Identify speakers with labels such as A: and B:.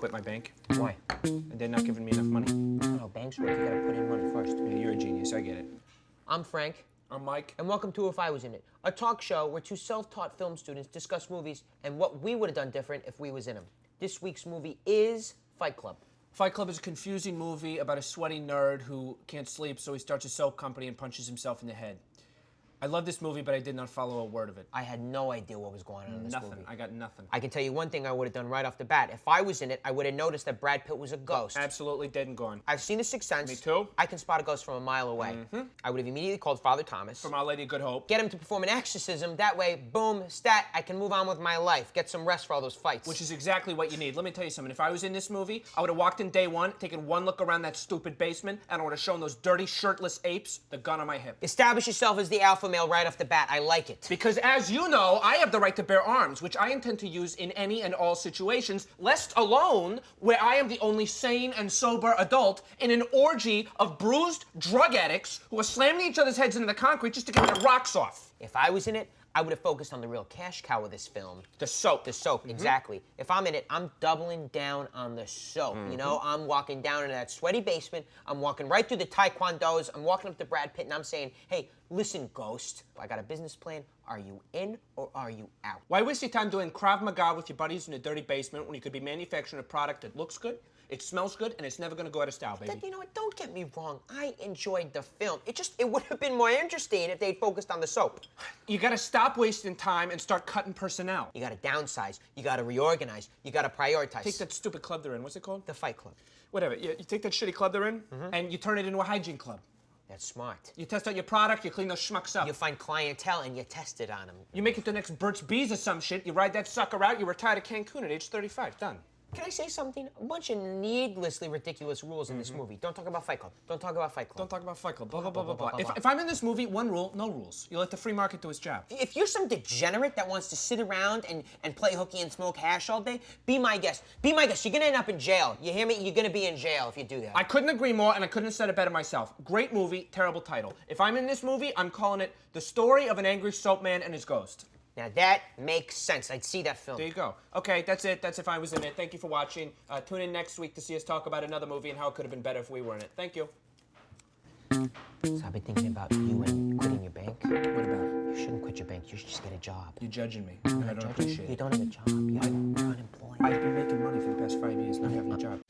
A: quit my bank.
B: Why?
A: And they're not giving me enough money.
B: No, banks work. You gotta put in money first.
A: Yeah, you're a genius. I get it.
B: I'm Frank.
A: I'm Mike.
B: And welcome to If I Was In It, a talk show where two self-taught film students discuss movies and what we would have done different if we was in them. This week's movie is Fight Club.
A: Fight Club is a confusing movie about a sweaty nerd who can't sleep, so he starts a soap company and punches himself in the head. I love this movie, but I did not follow a word of it.
B: I had no idea what was going on in this movie.
A: Nothing. I got nothing.
B: I can tell you one thing I would have done right off the bat. If I was in it, I would have noticed that Brad Pitt was a ghost.
A: Absolutely dead and gone.
B: I've seen The Sixth Sense.
A: Me too.
B: I can spot a ghost from a mile away. I would have immediately called Father Thomas.
A: From Our Lady of Good Hope.
B: Get him to perform an exorcism. That way, boom, stat, I can move on with my life. Get some rest for all those fights.
A: Which is exactly what you need. Let me tell you something. If I was in this movie, I would have walked in day one, taken one look around that stupid basement, and I would have shown those dirty, shirtless apes the gun on my hip.
B: Establish yourself as the alpha male right off the bat. I like it.
A: Because as you know, I have the right to bear arms, which I intend to use in any and all situations, lest alone where I am the only sane and sober adult in an orgy of bruised drug addicts who are slamming each other's heads into the concrete just to get their rocks off.
B: If I was in it, I would have focused on the real cash cow of this film.
A: The soap.
B: The soap, exactly. If I'm in it, I'm doubling down on the soap. You know, I'm walking down into that sweaty basement. I'm walking right through the taekwondos. I'm walking up to Brad Pitt and I'm saying, hey, listen, ghost, I got a business plan. Are you in or are you out?
A: Why waste your time doing Krav Maga with your buddies in a dirty basement when you could be manufacturing a product that looks good, it smells good, and it's never gonna go out of style, baby?
B: You know what, don't get me wrong. I enjoyed the film. It would have been more interesting if they'd focused on the soap.
A: You gotta stop wasting time and start cutting personnel.
B: You gotta downsize. You gotta reorganize. You gotta prioritize.
A: Take that stupid club they're in. What's it called?
B: The Fight Club.
A: Whatever. You take that shitty club they're in, and you turn it into a hygiene club.
B: That's smart.
A: You test out your product, you clean those schmucks up.
B: You find clientele and you test it on them.
A: You make it the next Burt's Bees or some shit, you ride that sucker out, you retire to Cancun at age 35. Done.
B: Can I say something? A bunch of needlessly ridiculous rules in this movie. Don't talk about Fight Club. Don't talk about Fight Club.
A: Don't talk about Fight Club. Blah, blah, blah, blah, blah. If I'm in this movie, one rule, no rules. You let the free market do its job.
B: If you're some degenerate that wants to sit around and play hooky and smoke hash all day, be my guest. Be my guest. You're gonna end up in jail. You hear me? You're gonna be in jail if you do that.
A: I couldn't agree more, and I couldn't have said it better myself. Great movie, terrible title. If I'm in this movie, I'm calling it The Story of an Angry Soap Man and His Ghost.
B: Now that makes sense. I'd see that film.
A: There you go. Okay, that's it. That's If I Was In It. Thank you for watching. Tune in next week to see us talk about another movie and how it could have been better if we were in it. Thank you.
B: So I've been thinking about you and quitting your bank.
A: What about it?
B: You shouldn't quit your bank. You should just get a job.
A: You're judging me. I don't appreciate
B: You
A: it.
B: don't have a job. You're unemployed.
A: I've been making money for the past 5 years, not having a job.